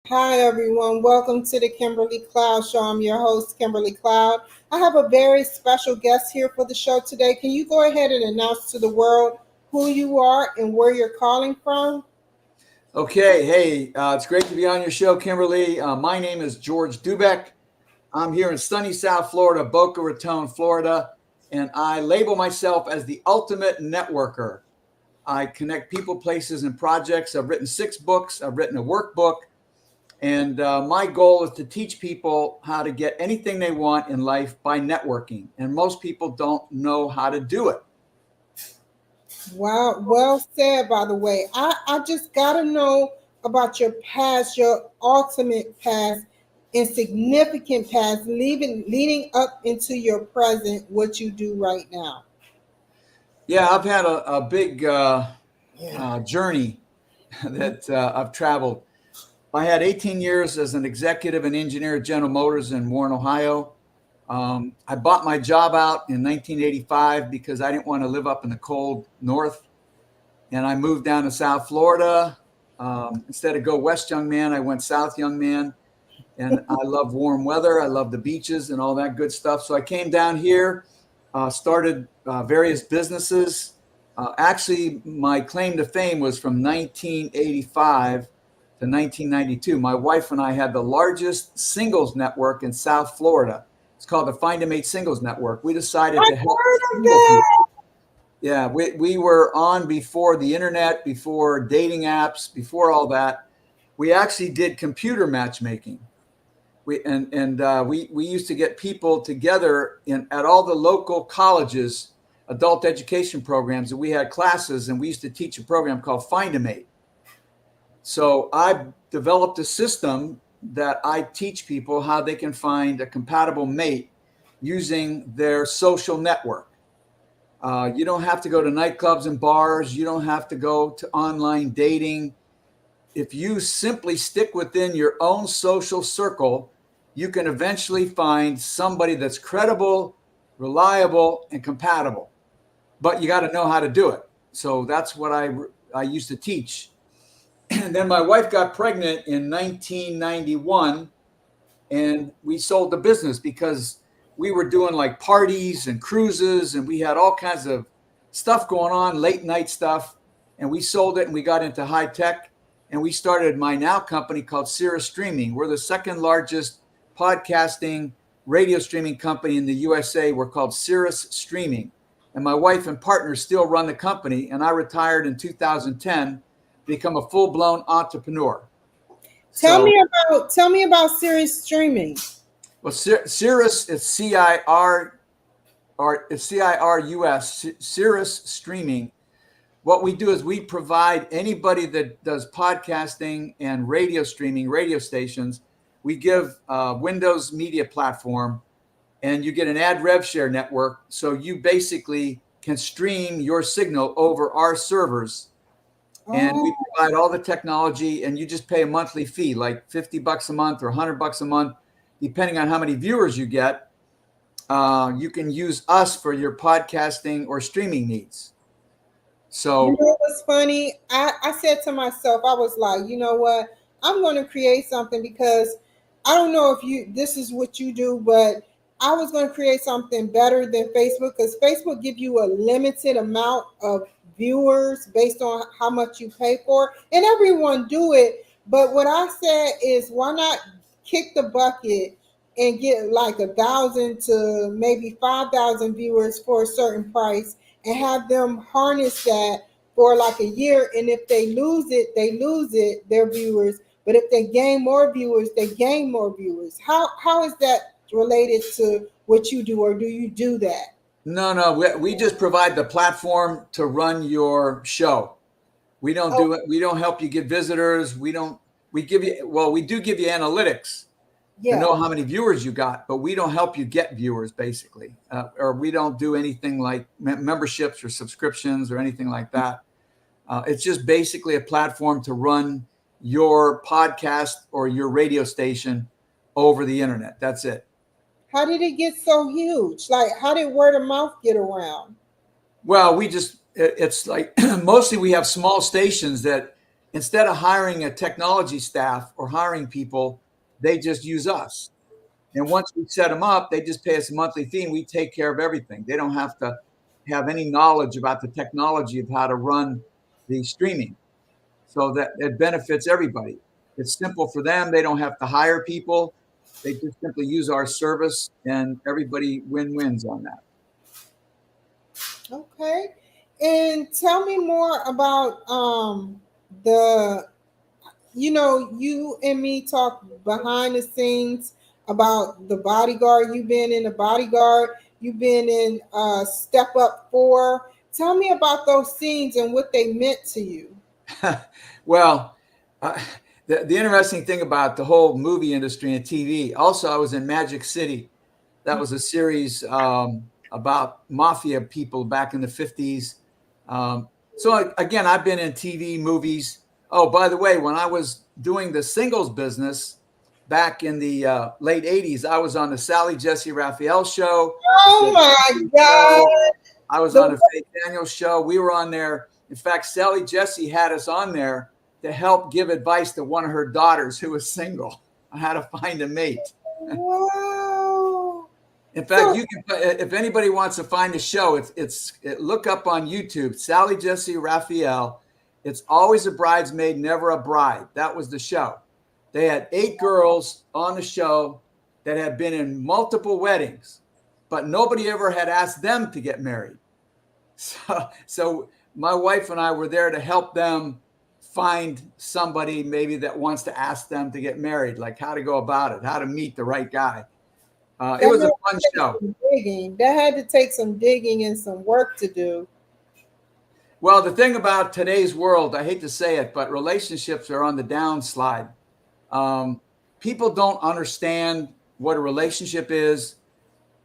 Hi, everyone. Welcome to the Kimberly Cloud Show. I'm your host, Kimberly Cloud. I have a very special guest here for the show today. Can you go ahead and announce to the world who you are and where you're calling from? Okay, hey, it's great to be on your show, Kimberly. My name is George DUBEC. I'm here in sunny South Florida, Boca Raton, Florida, and I label myself as the ultimate networker. I connect people, places, and projects. I've written 6 books. I've written a workbook, and my goal is to teach people how to get anything they want in life by networking. And most people don't know how to do it. Wow, well said, by the way. I just got to know about your past, your ultimate past, and significant past, leading up into your present, what you do right now. Yeah, I've had a big journey that I've traveled. I had 18 years as an executive and engineer at General Motors in Warren, Ohio. I bought my job out in 1985 because I didn't want to live up in the cold north. And I moved down to South Florida. Instead of go west, young man, I went south, young man. And I love warm weather. I love the beaches and all that good stuff. So I came down here, started various businesses. Actually, my claim to fame was from 1985 to 1992. My wife and I had the largest singles network in South Florida. It's called the Find a Mate Singles Network. We decided to I've help heard of single that. people. Yeah, we were on before the internet, before dating apps, before all that. We actually did computer matchmaking. We used to get people together at all the local colleges, adult education programs, and we had classes, and we used to teach a program called Find a Mate. So I developed a system that I teach people how they can find a compatible mate using their social network. You don't have to go to nightclubs and bars. You don't have to go to online dating. If you simply stick within your own social circle, you can eventually find somebody that's credible, reliable, and compatible. But you got to know how to do it. So that's what I used to teach. And then my wife got pregnant in 1991, and we sold the business because we were doing like parties and cruises, and we had all kinds of stuff going on, late night stuff. And we sold it, and we got into high tech, and we started my now company called Cirrus Streaming. We're the second largest podcasting radio streaming company in the USA. We're called Cirrus Streaming. And my wife and partner still run the company, and I retired in 2010, become a full-blown entrepreneur. Tell So, me about Sirius streaming. well, Cirrus, it's CIR, or it's CIRUS, Cirrus Streaming. What we do is we provide anybody that does podcasting and radio streaming, radio stations, we give Windows media platform, and you get an ad rev share network. So you basically can stream your signal over our servers, and we Oh, provide all the technology, and you just pay a monthly fee, like $50 a month or $100 a month, depending on how many viewers you get. You can use us for your podcasting or streaming needs. you So know what's funny? I said to myself, I was like, you know what? I'm going to create something because I don't know if this is what you do, but I was going to create something better than Facebook because Facebook give you a limited amount of viewers based on how much you pay for, and everyone do it. But what I said is, why not kick the bucket and get like 1,000 to maybe 5,000 viewers for a certain price and have them harness that for like a year. And if they lose it, their viewers. But if they gain more viewers, they gain more viewers. How is that related to what you do, or do you do that? no, we just provide the platform to run your show. We don't Oh, do it. We don't help you get visitors. We give you, well, we do give you analytics to yeah. know how many viewers you got, but we don't help you get viewers basically. Or we don't do anything like memberships or subscriptions or anything like that. It's just basically a platform to run your podcast or your radio station over the internet. That's it. How did it get so huge? Like, how did word of mouth get around? Well, it's like mostly we have small stations that instead of hiring a technology staff or hiring people, they just use us. And once we set them up, they just pay us a monthly fee and we take care of everything. They don't have to have any knowledge about the technology of how to run the streaming. So that it benefits everybody. It's simple for them. They don't have to hire people. They just simply use our service and everybody wins on that. Okay. And tell me more about the, you and me talk behind the scenes about the Bodyguard. You've been in the Bodyguard. You've been in Step Up 4. Tell me about those scenes and what they meant to you. Well, the interesting thing about the whole movie industry and TV, also I was in Magic City. That was a series about mafia people back in the 50s. So again, I've been in TV, movies. Oh, by the way, when I was doing the singles business back in the late 80s, I was on the Sally Jesse Raphael show. Oh my God. I was on the Faith Daniels show. We were on there. In fact, Sally Jesse had us on there to help give advice to one of her daughters who was single on how to find a mate. Wow. In fact, you can, if anybody wants to find the show, look up on YouTube, Sally Jesse Raphael. It's always a bridesmaid, never a bride. That was the show. They had 8 girls on the show that had been in multiple weddings, but nobody ever had asked them to get married. So my wife and I were there to help them find somebody maybe that wants to ask them to get married, like how to go about it, how to meet the right guy. It was a fun show. That had to take some digging and some work to do. Well, the thing about today's world, I hate to say it, but relationships are on the downslide. People don't understand what a relationship is,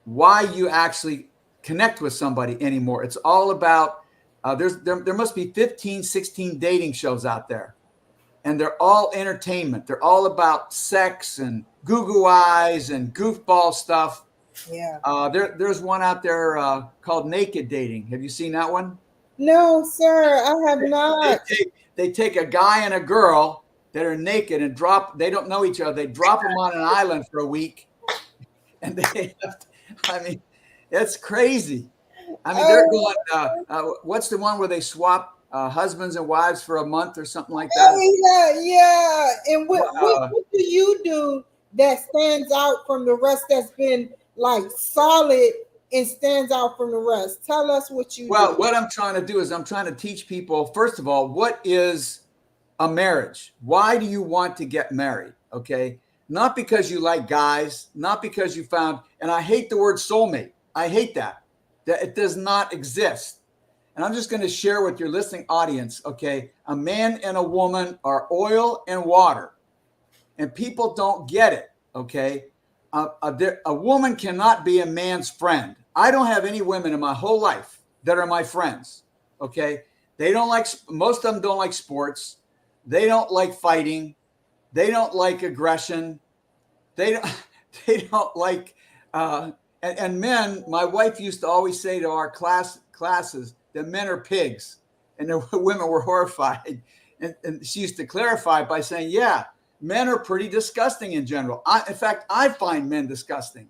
why you actually connect with somebody anymore. It's all about, there must be 15, 16 dating shows out there, and they're all entertainment. They're all about sex and goo-goo eyes and goofball stuff. Yeah. There's one out there called Naked Dating. Have you seen that one? No, sir, I have not. They take a guy and a girl that are naked and they don't know each other. They drop them on an island for a week. And it's crazy. They're going, what's the one where they swap husbands and wives for a month or something like that? Oh, yeah. And what do you do that stands out from the rest, that's been like solid and stands out from the rest? Tell us what you do. Well, what I'm trying to do is I'm trying to teach people, first of all, what is a marriage? Why do you want to get married? Okay. Not because you like guys, not because you found, and I hate the word soulmate. I hate that it does not exist. And I'm just going to share with your listening audience. Okay. A man and a woman are oil and water, and people don't get it. Okay. A woman cannot be a man's friend. I don't have any women in my whole life that are my friends. Okay. Most of them don't like sports. They don't like fighting. They don't like aggression. They don't like, and men, my wife used to always say to our classes that men are pigs, and the women were horrified. And she used to clarify by saying, yeah, men are pretty disgusting in general. In fact, I find men disgusting.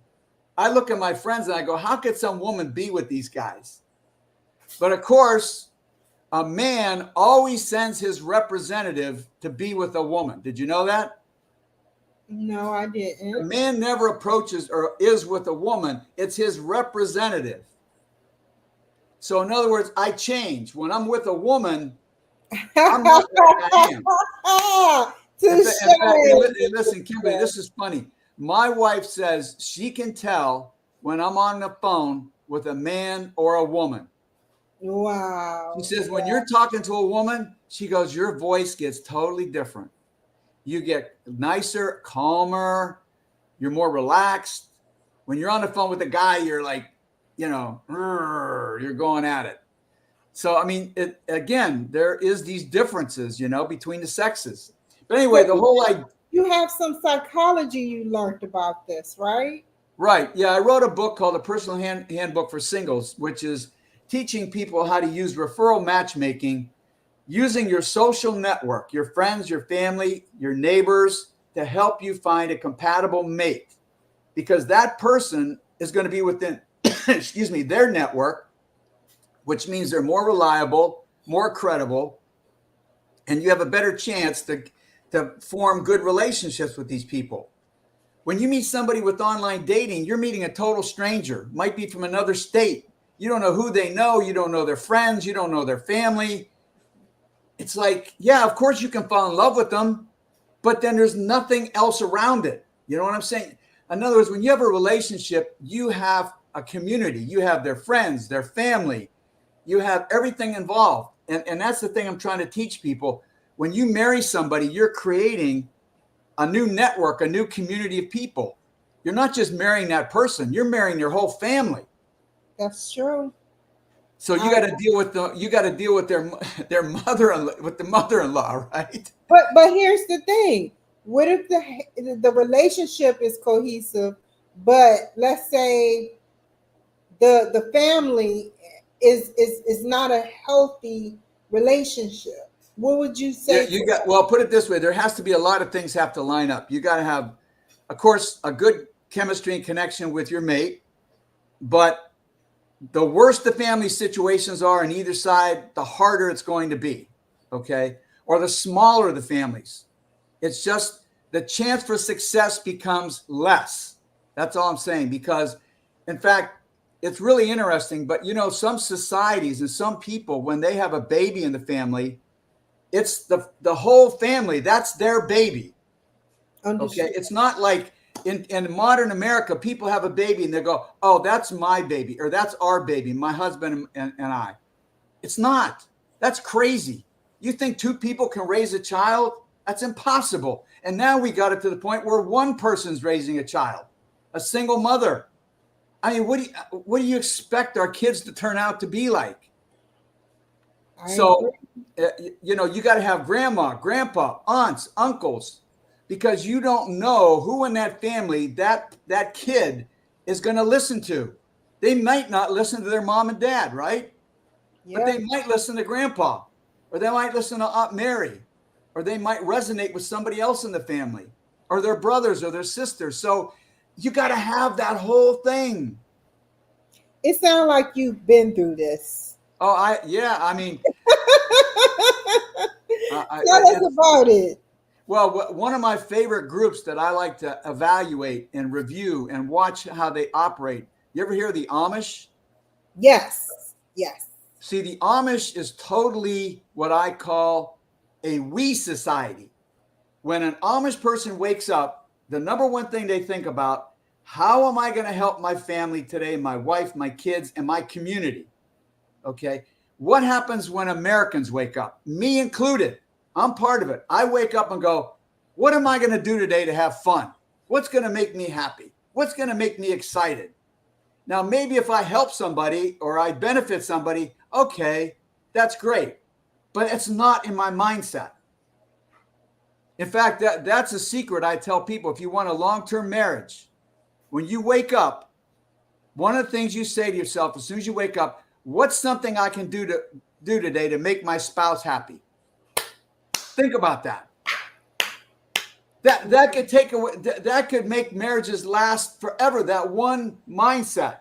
I look at my friends and I go, how could some woman be with these guys? But of course, a man always sends his representative to be with a woman. Did you know that? No, I didn't. A man never approaches or is with a woman. It's his representative. So in other words, I change. When I'm with a woman, I'm not what I am. In fact, listen, Kimberly, this is funny. My wife says she can tell when I'm on the phone with a man or a woman. Wow. She says, when you're talking to a woman, she goes, your voice gets totally different. You get nicer, calmer. You're more relaxed. When you're on the phone with a guy, you're like, you're going at it. So, again, there is these differences, between the sexes. But anyway, the whole idea. You have some psychology you learned about this, right? Right. Yeah, I wrote a book called A Personal Handbook for Singles, which is teaching people how to use referral matchmaking using your social network, your friends, your family, your neighbors, to help you find a compatible mate, because that person is going to be within, excuse me, their network, which means they're more reliable, more credible, and you have a better chance to form good relationships with these people. When you meet somebody with online dating, you're meeting a total stranger, might be from another state. You don't know who they know. You don't know their friends. You don't know their family. It's like, yeah, of course you can fall in love with them, but then there's nothing else around it. You know what I'm saying? In other words, when you have a relationship, you have a community. You have their friends, their family. You have everything involved. And that's the thing I'm trying to teach people. When you marry somebody, you're creating a new network, a new community of people. You're not just marrying that person, you're marrying your whole family. That's true. So you got to deal with their mother-in-law, right? But here's the thing. What if the relationship is cohesive, but let's say the family is not a healthy relationship? What would you say? Yeah, well, put it this way. There has to be a lot of things have to line up. You got to have, of course, a good chemistry and connection with your mate. But the worse the family situations are on either side, the harder it's going to be. Okay. Or the smaller the families. It's just the chance for success becomes less. That's all I'm saying. Because, in fact, it's really interesting. But, some societies and some people, when they have a baby in the family, it's the whole family. That's their baby. Understood. Okay. It's not like in modern America, people have a baby and they go, oh, that's my baby, or that's our baby, my husband and I. It's not. That's crazy. You think two people can raise a child? That's impossible. And now we got it to the point where one person's raising a child, a single mother. I mean, what do you expect our kids to turn out to be like? So, you got to have grandma, grandpa, aunts, uncles, because you don't know who in that family that kid is going to listen to. They might not listen to their mom and dad, right? Yeah. But they might listen to grandpa, or they might listen to Aunt Mary, or they might resonate with somebody else in the family, or their brothers or their sisters. So you got to have that whole thing. It sounds like you've been through this. Oh, I mean, tell us about it. Well, one of my favorite groups that I like to evaluate and review and watch how they operate. You ever hear of the Amish? Yes. Yes. See, the Amish is totally what I call a we society. When an Amish person wakes up, the number one thing they think about, how am I going to help my family today, my wife, my kids, and my community? Okay. What happens when Americans wake up? Me included. I'm part of it. I wake up and go, what am I going to do today to have fun? What's going to make me happy? What's going to make me excited? Now, maybe if I help somebody or I benefit somebody, okay, that's great. But it's not in my mindset. In fact, that's a secret I tell people. If you want a long-term marriage, when you wake up, one of the things you say to yourself as soon as you wake up, what's something I can do today to make my spouse happy? Think about that. That could take away. That could make marriages last forever. That one mindset.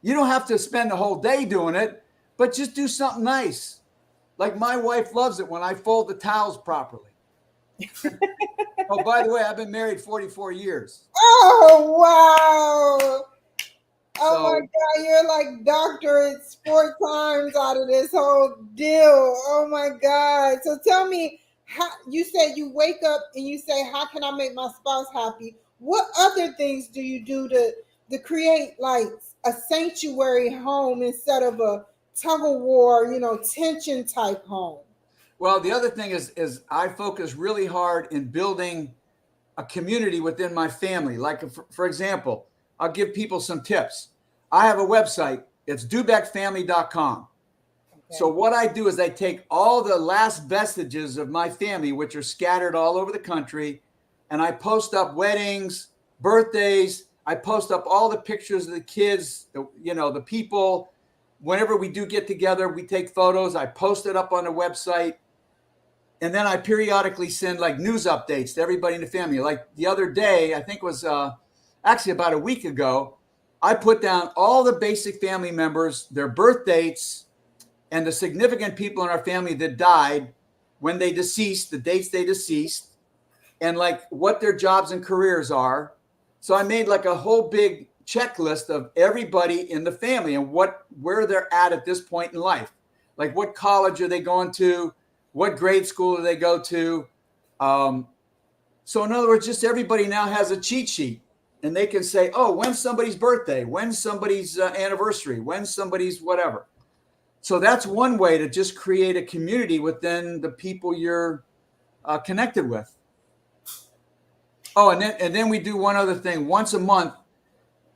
You don't have to spend the whole day doing it, but just do something nice. Like my wife loves it when I fold the towels properly. Oh, by the way, I've been married 44 years. Oh, wow. Oh my God, you're like doctorates 4 times out of this whole deal. Oh my God. So tell me, how you said you wake up and you say, how can I make my spouse happy? What other things do you do to create like a sanctuary home instead of a tug of war, tension type home? Well, the other thing is I focus really hard in building a community within my family. Like, for example, I'll give people some tips. I have a website. It's DUBECfamily.com. Okay. So what I do is I take all the last vestiges of my family, which are scattered all over the country, and I post up weddings, birthdays. I post up all the pictures of the kids, the people. Whenever we do get together, we take photos. I post it up on the website. And then I periodically send like news updates to everybody in the family. Like the other day, I think it was actually about a week ago, I put down all the basic family members, their birth dates, and the significant people in our family that died when they deceased, the dates they deceased, and like what their jobs and careers are. So I made like a whole big checklist of everybody in the family and where they're at this point in life. Like what college are they going to? What grade school do they go to? So in other words, just everybody now has a cheat sheet, and they can say, oh, when's somebody's birthday? When's somebody's anniversary? When's somebody's whatever? So that's one way to just create a community within the people you're connected with. Oh, and then we do one other thing. Once a month,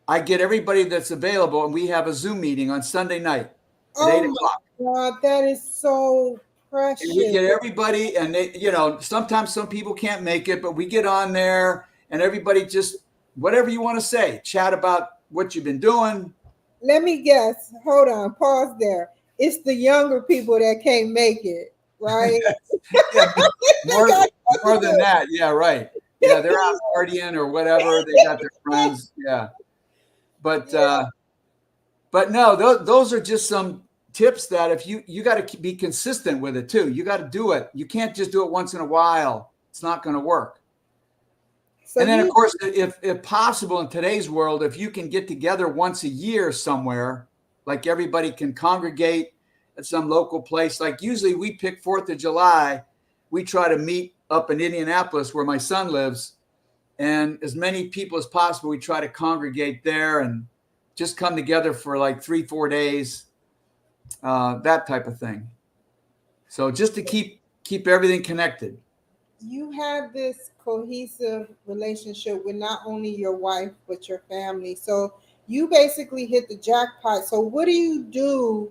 I get everybody that's available, and we have a Zoom meeting on Sunday night at 8 o'clock. God, that is so precious. And we get everybody, and they, sometimes some people can't make it, but we get on there, and everybody just whatever you want to say, chat about what you've been doing. Let me guess. Hold on. Pause there. It's the younger people that can't make it, right? Yeah, more than that. Yeah, right. Yeah, they're out partying or whatever. They got their friends. Yeah. But no, those are just some tips that if you got to be consistent with it too. You got to do it. You can't just do it once in a while. It's not going to work. So and then, of course, if possible in today's world, if you can get together once a year somewhere, like everybody can congregate at some local place. Like usually we pick 4th of July. We try to meet up in Indianapolis where my son lives. And as many people as possible, we try to congregate there and just come together for like 3-4 days, that type of thing. So just to keep everything connected. You have this cohesive relationship with not only your wife, but your family. So you basically hit the jackpot. So what do you do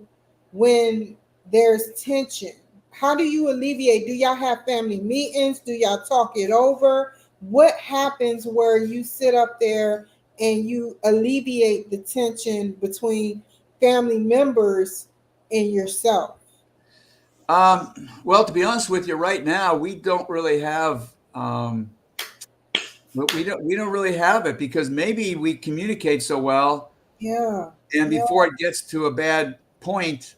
when there's tension? How do you alleviate? Do y'all have family meetings? Do y'all talk it over? What happens where you sit up there and you alleviate the tension between family members and yourself? Well, to be honest with you, right now we don't really have we don't really have it because maybe we communicate so well. Yeah. And before it gets to a bad point,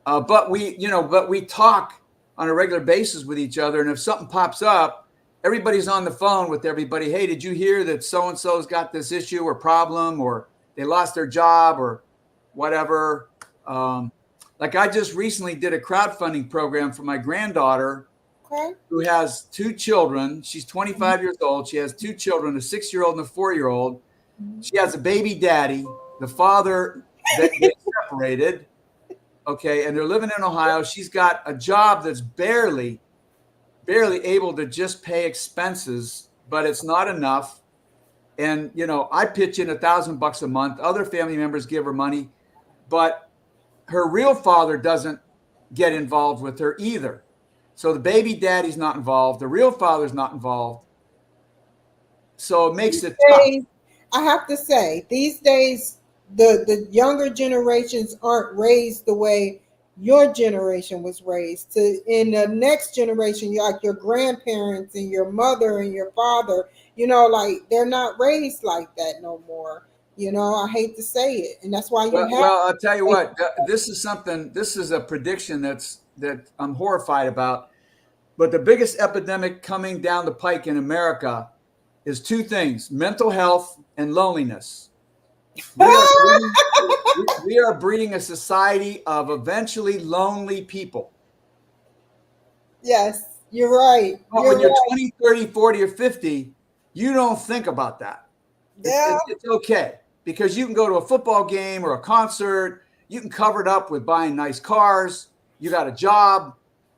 but we talk on a regular basis with each other, and if something pops up, everybody's on the phone with everybody. Hey, did you hear that so-and-so's got this issue or problem, or they lost their job or whatever? Like I just recently did a crowdfunding program for my granddaughter who has 2 children. She's 25 years old. She has 2 children, a 6-year-old and a 4-year-old. She has a baby daddy. The father, they separated. Okay. And they're living in Ohio. She's got a job that's barely able to just pay expenses, but it's not enough. And, I pitch in $1,000 a month. Other family members give her money, but her real father doesn't get involved with her either. So the baby daddy's not involved. The real father's not involved. So it makes it tough. I have to say, these days, the younger generations aren't raised the way your generation was raised. In the next generation, like your grandparents and your mother and your father, like they're not raised like that no more. I hate to say it, and that's why Well, I'll tell you what. This is a prediction that I'm horrified about. But the biggest epidemic coming down the pike in America is 2 things: mental health and loneliness. We are breeding a society of eventually lonely people. Yes, you're right. When you're 20, 30, 40, or 50, you don't think about that. Yeah. It's okay. Because you can go to a football game or a concert. You can cover it up with buying nice cars. You got a job.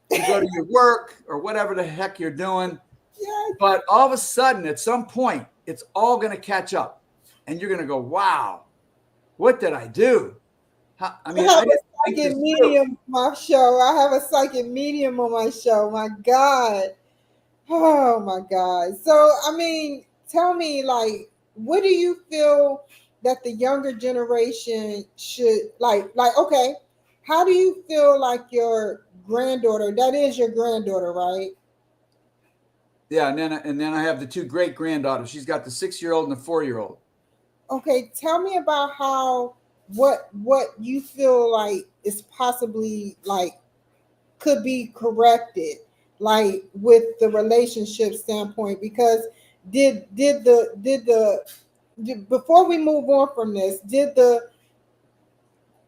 You go to your work or whatever the heck you're doing. Yes. But all of a sudden, at some point, it's all going to catch up. And you're going to go, wow, what did I do? I have a psychic medium on my show. I have a psychic medium on my show. My God. Oh, my God. So, tell me, what do you feel that the younger generation should like, okay, How do you feel like your granddaughter, that is your granddaughter, right? Yeah, and then I have the two great granddaughters. She's got the 6-year-old and the 4-year-old. Okay, tell me about how what you feel like is possibly like could be corrected, like with the relationship standpoint, because before we move on from this, did the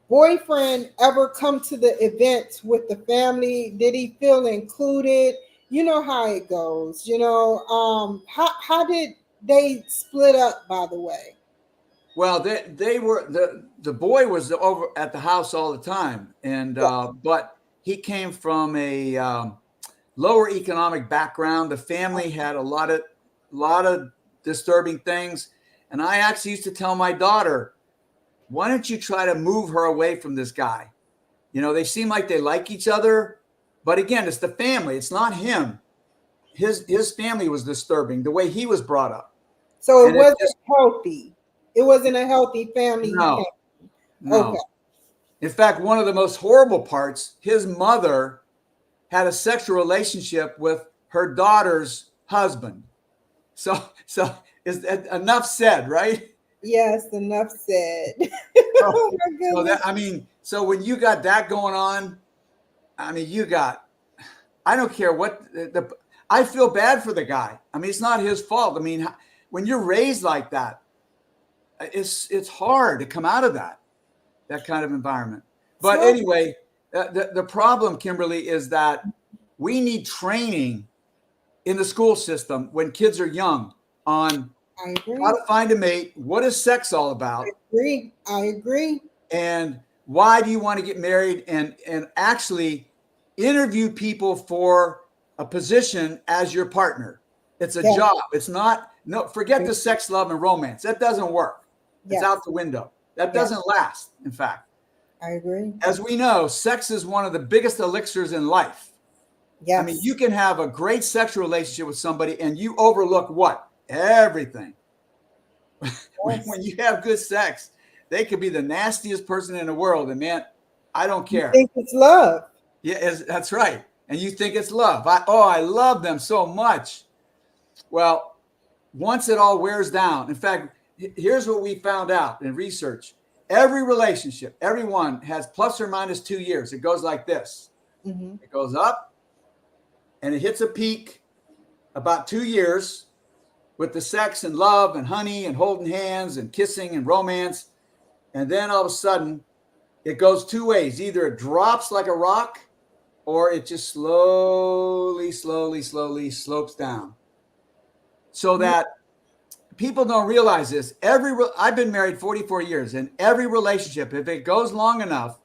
boyfriend ever come to the event with the family? Did he feel included? You know how it goes. How did they split up, by the way? Well, they were the boy was over at the house all the time, and Yeah. but he came from a lower economic background. The family had a lot of disturbing things, and I actually used to tell my daughter, "Why don't you try to move her away from this guy?" They seem like they like each other, but again, it's the family. It's not him. His family was disturbing the way he was brought up, So it and it wasn't just healthy. It wasn't a healthy family he no, came. Okay. no. In fact, one of the most horrible parts, his mother had a sexual relationship with her daughter's husband. So is that enough said, right? Yes, enough said. So, Oh my so goodness. that I mean, so when you got that going on, I mean, I don't care what I feel bad for the guy. I mean, it's not his fault. I mean, when you're raised like that, it's hard to come out of that kind of environment. But So anyway, the problem, Kimberly, is that we need training in the school system when kids are young on I how agree. to find a mate, what is sex all about, I agree. and why do you want to get married, and actually interview people for a position as your partner. It's a Yes. job. It's not, no, forget the sex, love, and romance. That doesn't work. It's Yes. out the window. That Yes. doesn't last, in fact. I agree. As we know, sex is one of the biggest elixirs in life. I mean, Yes. you can have a great sexual relationship with somebody and you overlook what? Everything. Yes. When you have good sex, they could be the nastiest person in the world. And man, I don't You care. think it's love. Yeah, that's right. And you think it's love. I love them so much. Well, once it all wears down, in fact, here's what we found out in research. Every relationship, everyone has plus or minus 2 years. It goes like this. Mm-hmm. It goes up and it hits a peak about 2 years with the sex and love and honey and holding hands and kissing and romance. And then all of a sudden, it goes two ways. Either it drops like a rock or it just slowly slopes down. So that people don't realize this. I've been married 44 years, and every relationship, if it goes long enough,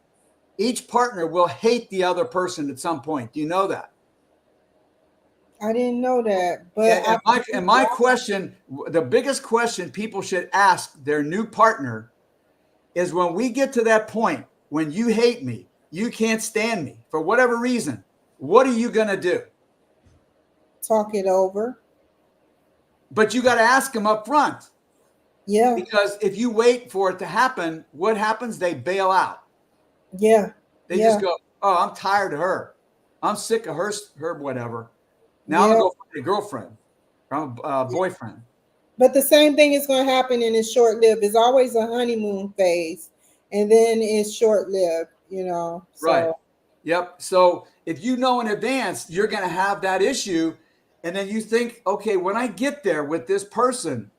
each partner will hate the other person at some point. Do you know that? I didn't know that, but And my question, the biggest question people should ask their new partner is, when we get to that point, when you hate me, you can't stand me for whatever reason, what are you going to do? talk it over. But you got to ask them up front, Yeah. because if you wait for it to happen, what happens? They bail out. Yeah. They Yeah. just go, oh, I'm tired of her. I'm sick of her whatever. Now I'm Yeah. going to go find a girlfriend or a boyfriend. But the same thing is going to happen, and it's short lived. It's always a honeymoon phase, and then it's short lived, Right. So, Yep. So if you know in advance, you're going to have that issue. And then you think, okay, when I get there with this person,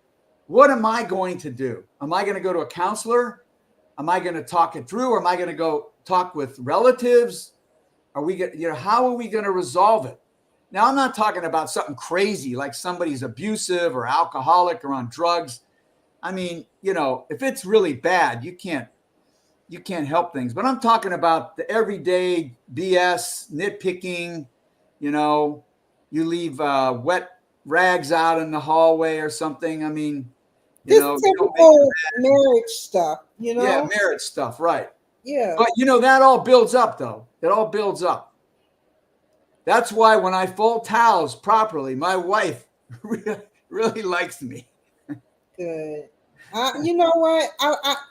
what am I going to do? Am I going to go to a counselor? Am I going to talk it through? Or am I going to go talk with relatives? Are we going, how are we going to resolve it? Now, I'm not talking about something crazy like somebody's abusive or alcoholic or on drugs. I mean, if it's really bad, you can't help things. But I'm talking about the everyday BS, nitpicking. You leave wet rags out in the hallway or something. I mean, just you don't make typical marriage stuff, yeah, marriage stuff, right? Yeah. But that all builds up, though. It all builds up. That's why when I fold towels properly, my wife really likes me. Good. You know what?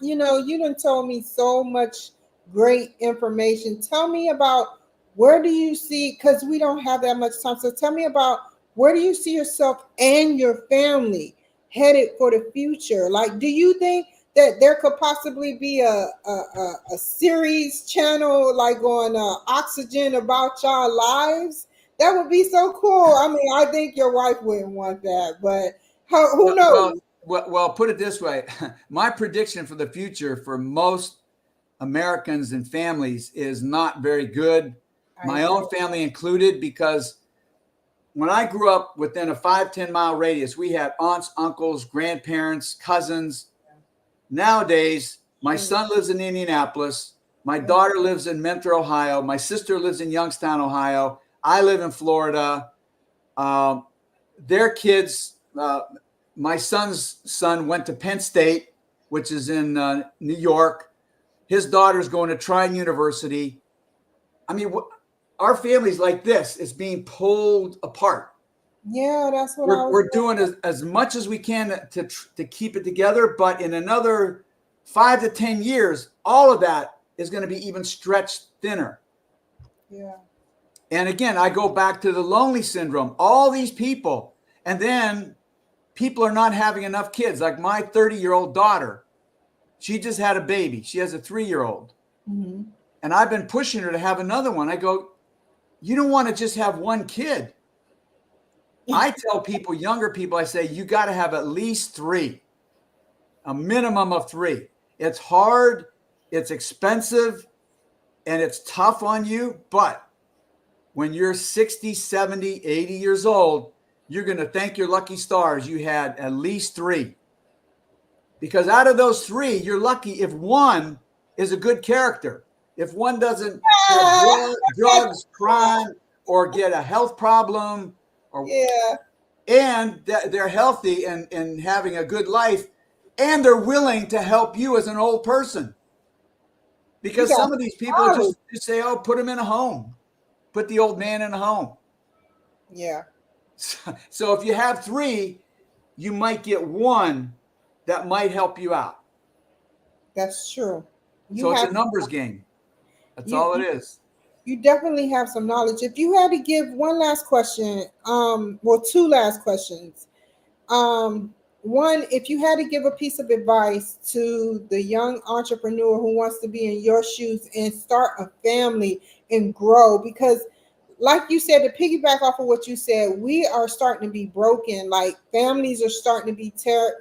You done told me so much great information. Tell me about, where do you see, because we don't have that much time. So tell me about, where do you see yourself and your family headed for the future? Like, do you think that there could possibly be a series channel like on Oxygen about y'all lives? That would be so cool. I mean, I think your wife wouldn't want that, but who Well, knows? well, put it this way. My prediction for the future for most Americans and families is not very good. I My agree. own family included, because when I grew up within a 5-10 mile radius, we had aunts, uncles, grandparents, cousins. Nowadays, my son lives in Indianapolis. My daughter lives in Mentor, Ohio. My sister lives in Youngstown, Ohio. I live in Florida. Their kids, my son's son went to Penn State, which is in New York. His daughter's going to Trine University. I mean, our family's like this. It's being pulled apart. Yeah, that's what I was We're doing as much as we can to keep it together, but in another 5 to 10 years, all of that is going to be even stretched thinner. yeah. And again, I go back to the lonely syndrome. All these people, and then people are not having enough kids. Like my 30-year-old daughter, she just had a baby. She has a 3-year-old. Mm-hmm. And I've been pushing her to have another one. I go, you don't want to just have one kid. I tell people, younger people, I say, you got to have at least 3, a minimum of 3. It's hard, it's expensive, and it's tough on you. But when you're 60, 70, 80 years old, you're going to thank your lucky stars you had at least 3. Because out of those 3, you're lucky if one is a good character. If one doesn't have drugs, crime, or get a health problem, or Yeah. and they're healthy and having a good life, and they're willing to help you as an old person. Because some of these people just say, oh, put him in a home. Put the old man in a home. Yeah. So if you have 3, you might get one that might help you out. That's true. So it's a numbers game. That's all it is. You definitely have some knowledge. If you had to give one last question, well, 2 last questions. One, if you had to give a piece of advice to the young entrepreneur who wants to be in your shoes and start a family and grow, because like you said, to piggyback off of what you said, we are starting to be broken. Like families are starting to be teared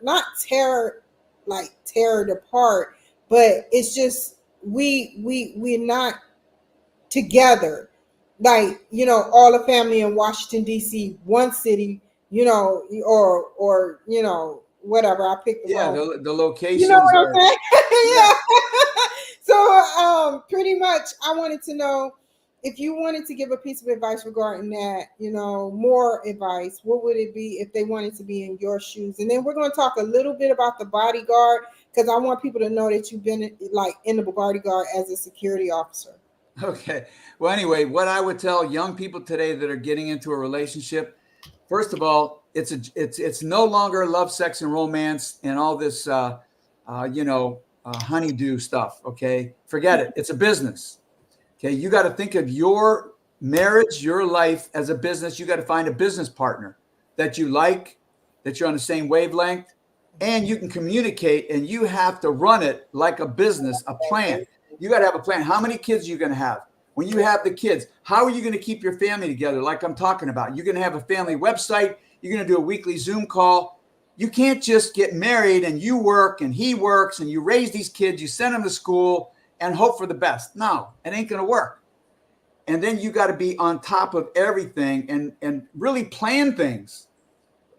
apart, but it's just we're not together. Like, all the family in Washington D.C., one city, or whatever. I picked the Yeah, wrong. the You know locations what are. I'm saying? Yeah. Yeah. So pretty much I wanted to know, if you wanted to give a piece of advice regarding that, more advice, what would it be if they wanted to be in your shoes? And then we're going to talk a little bit about the bodyguard, because I want people to know that you've been in the bodyguard as a security officer. Okay. Well, anyway, what I would tell young people today that are getting into a relationship, first of all, it's no longer love, sex, and romance and all this, honeydew stuff. Okay, forget it. It's a business. Okay, you got to think of your marriage, your life as a business. You got to find a business partner that you like, that you're on the same wavelength, and you can communicate. And you have to run it like a business, a plan. You got to have a plan. How many kids are you going to have? When you have the kids, how are you going to keep your family together? Like I'm talking about, you're going to have a family website. You're going to do a weekly Zoom call. You can't just get married and you work and he works and you raise these kids, you send them to school and hope for the best. No, it ain't going to work. And then you got to be on top of everything and really plan things.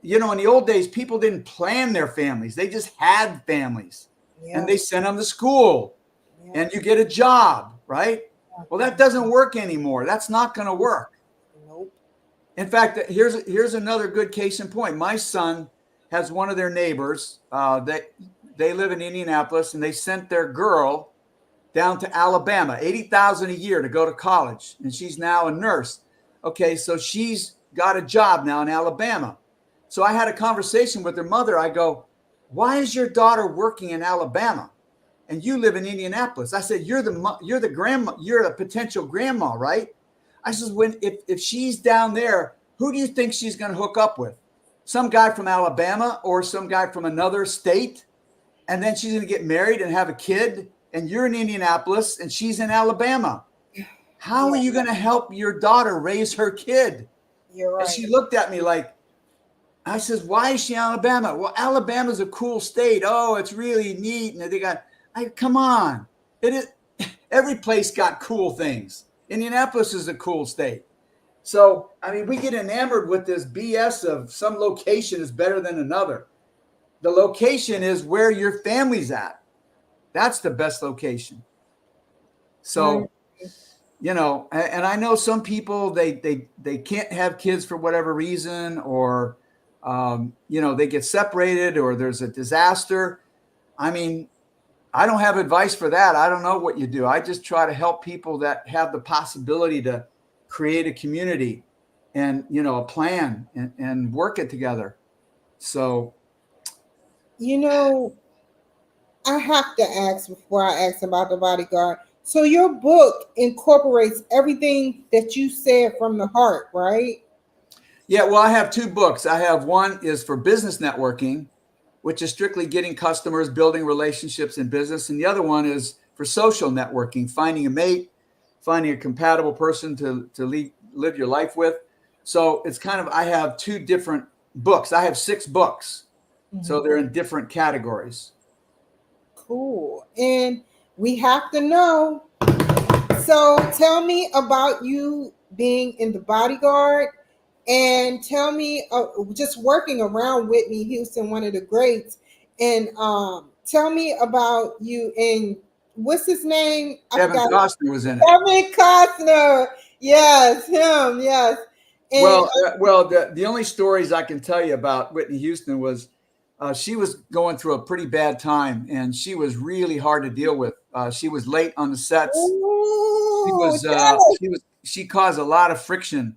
In the old days, people didn't plan their families. They just had families and they sent them to school and you get a job, right? Well, that doesn't work anymore. That's not going to work. Nope. In fact, here's another good case in point. My son has one of their neighbors that they live in Indianapolis, and they sent their girl down to Alabama, $80,000 a year to go to college, and she's now a nurse. Okay, so she's got a job now in Alabama. So I had a conversation with her mother. I go, "Why is your daughter working in Alabama?" and you live in Indianapolis. I said, you're the grandma, you're a potential grandma, right? I says, if she's down there, who do you think she's going to hook up with? Some guy from Alabama or some guy from another state? And then she's going to get married and have a kid, and you're in Indianapolis and she's in Alabama. How are you going to help your daughter raise her kid? You're right. And she looked at me like, I says, why is she in Alabama? Well, Alabama's a cool state. Oh, it's really neat. And they got, come on. It is, every place got cool things. Indianapolis is a cool state. So, I mean, we get enamored with this BS of some location is better than another. The location is where your family's at. That's the best location. So, you know, and I know some people, they can't have kids for whatever reason, or, you know, they get separated or there's a disaster. I mean, I don't have advice for that. I don't know what you do. I just try to help people that have the possibility to create a community and, you know, a plan and work it together. So, you know, I have to ask before I ask about the bodyguard. So your book incorporates everything that you said from the heart, right? Yeah, well, I have two books. I have one is for business networking, which is strictly getting customers, building relationships in business. And the other one is for social networking, finding a mate, finding a compatible person to live your life with. So it's kind of, I have two different books. I have 6 books. So they're in different categories. Cool. And we have to know. So tell me about you being in the bodyguard, and tell me just working around Whitney Houston, one of the greats. And tell me about you in, what's his name? Kevin Costner was in it. Kevin Costner. Yes, him. Yes. And, well, the only stories I can tell you about Whitney Houston was she was going through a pretty bad time, and she was really hard to deal with. She was late on the sets. She caused a lot of friction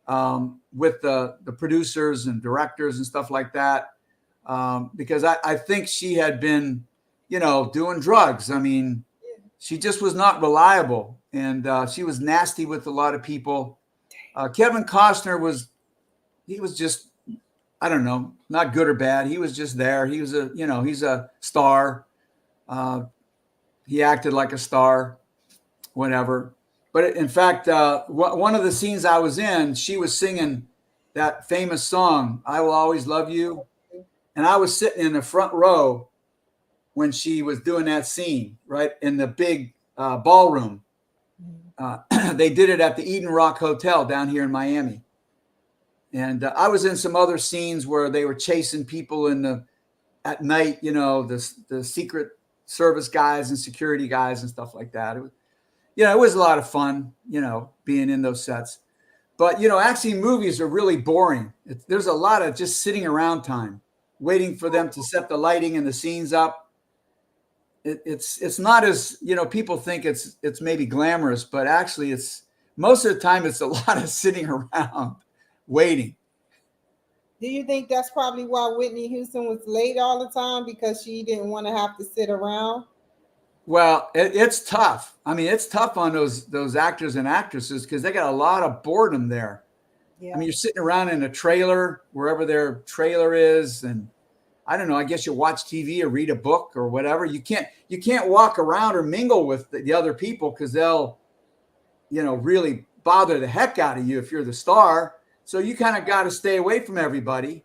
with the producers and directors and stuff like that, because I think she had been, you know, doing drugs. I mean, she just was not reliable, and she was nasty with a lot of people. Kevin Costner was just, I don't know, not good or bad. He was just there. He was he's a star. He acted like a star, whatever. But in fact, one of the scenes I was in, she was singing that famous song, "I Will Always Love You." And I was sitting in the front row when she was doing that scene, right in the big ballroom. They did it at the Eden Rock Hotel down here in Miami. And I was in some other scenes where they were chasing people at night, you know, the Secret Service guys and security guys and stuff like that. It was a lot of fun, you know, being in those sets. But, you know, actually movies are really boring. There's a lot of just sitting around time, waiting for them to set the lighting and the scenes up. It's not as, you know, people think it's maybe glamorous, but actually it's most of the time it's a lot of sitting around waiting. Do you think that's probably why Whitney Houston was late all the time, because she didn't want to have to sit around? Well, it's tough. I mean, it's tough on those actors and actresses because they got a lot of boredom there. Yeah. I mean, you're sitting around in a trailer, wherever their trailer is, and I don't know, I guess you watch TV or read a book or whatever. You can't walk around or mingle with the other people because they'll, you know, really bother the heck out of you if you're the star. So you kind of got to stay away from everybody.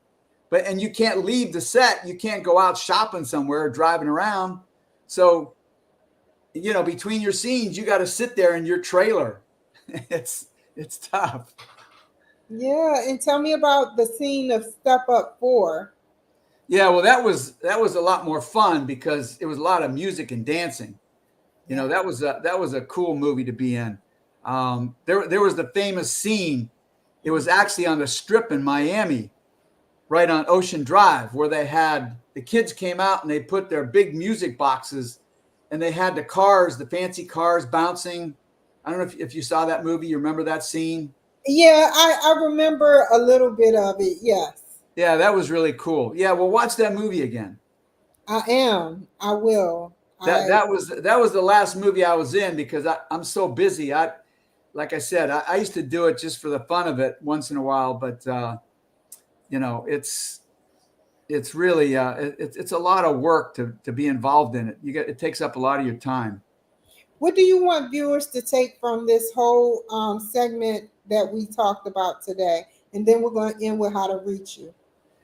And you can't leave the set. You can't go out shopping somewhere or driving around. So, you know, between your scenes, you got to sit there in your trailer. It's tough. Yeah, and tell me about the scene of Step Up 4. Yeah, well, that was a lot more fun because it was a lot of music and dancing. You know, that was a cool movie to be in. There was the famous scene. It was actually on the Strip in Miami, right on Ocean Drive, where the kids came out and they put their big music boxes, and they had the fancy cars bouncing. I don't know if you saw that movie. You remember that scene? Yeah, I remember a little bit of it. Yes. Yeah, that was really cool. Yeah, well, watch that movie again. I will. That was the last movie I was in because I'm so busy. Like I said, I used to do it just for the fun of it once in a while, but it's really it's a lot of work to be involved in it. It takes up a lot of your time. What do you want viewers to take from this whole segment that we talked about today? And then we're going to end with how to reach you.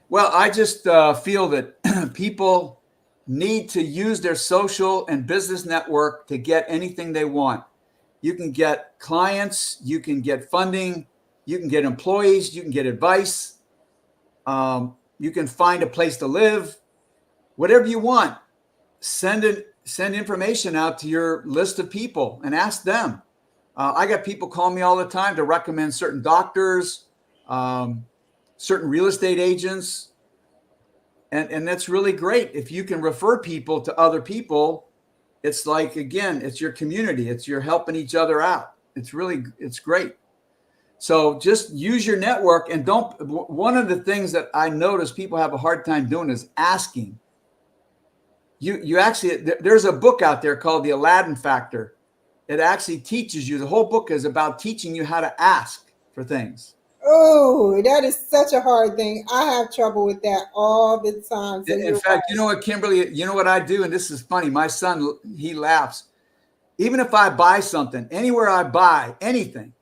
Well, I just feel that people need to use their social and business network to get anything they want. You can get clients, you can get funding, you can get employees, you can get advice, you can find a place to live, whatever you want. Send information out to your list of people and ask them. I got people call me all the time to recommend certain doctors, certain real estate agents. And that's really great. If you can refer people to other people, it's like, again, it's your community. You're helping each other out. It's great. So just use your network and one of the things that I notice people have a hard time doing is asking. You actually, there's a book out there called The Aladdin Factor. It actually teaches you, the whole book is about teaching you how to ask for things. Oh, that is such a hard thing. I have trouble with that all the time. So in fact, you know what, Kimberly, you know what I do? And this is funny. My son, he laughs. Even if I buy something, anywhere I buy anything,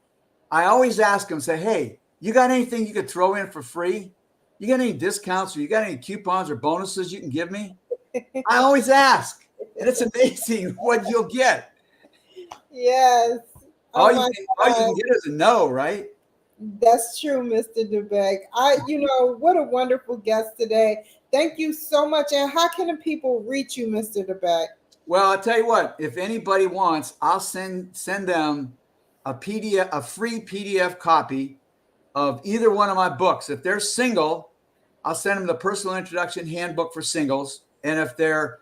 I always ask him, say, hey, you got anything you could throw in for free? You got any discounts or you got any coupons or bonuses you can give me? I always ask. And it's amazing what you'll get. Yes. All you can get is a no, right? That's true, Mr. DUBEC. What a wonderful guest today. Thank you so much. And how can the people reach you, Mr. DUBEC? Well, I'll tell you what, if anybody wants, I'll send them a free PDF copy of either one of my books. If they're single, I'll send them the Personal Introduction Handbook for Singles. And if they're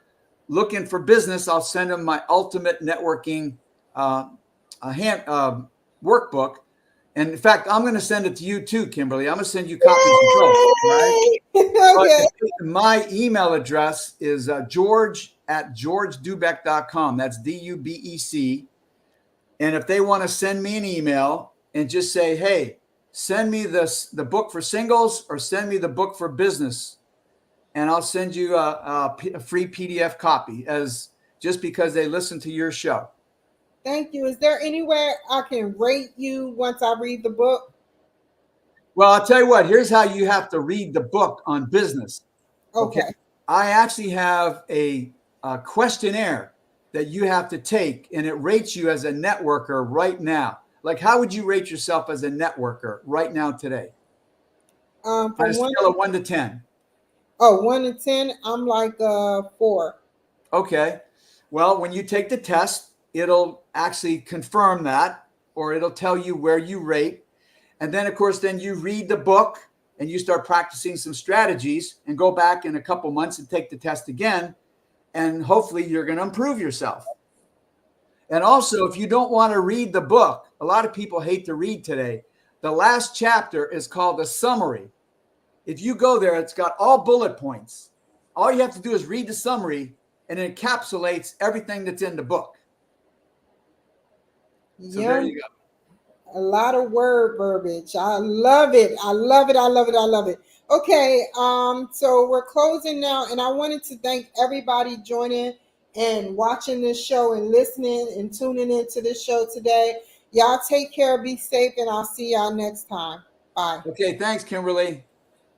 looking for business, I'll send them my Ultimate Networking workbook. And in fact, I'm going to send it to you too, Kimberly. I'm going to send you copies of both. Right? Okay. My email address is george@georgedubec.com. That's DUBEC. And if they want to send me an email and just say, hey, send me the book for singles or send me the book for business, and I'll send you a free PDF copy just because they listen to your show. Thank you. Is there anywhere I can rate you once I read the book? Well, I'll tell you what, here's how you have to read the book on business. Okay. I actually have a questionnaire that you have to take, and it rates you as a networker right now. Like, how would you rate yourself as a networker right now today? On a scale of 1 to 10. Oh, 1 to 10, I'm like 4. Okay. Well, when you take the test, it'll actually confirm that, or it'll tell you where you rate. And then, of course, then you read the book and you start practicing some strategies and go back in a couple months and take the test again. And hopefully you're going to improve yourself. And also, if you don't want to read the book, a lot of people hate to read today. The last chapter is called the summary. If you go there, it's got all bullet points. All you have to do is read the summary, and it encapsulates everything that's in the book. So there you go. A lot of word verbiage. I love it. I love it. I love it. I love it. Okay. So we're closing now, and I wanted to thank everybody joining and watching this show and listening and tuning into this show today. Y'all take care, be safe, and I'll see y'all next time. Bye. Okay. Thanks, Kimberly.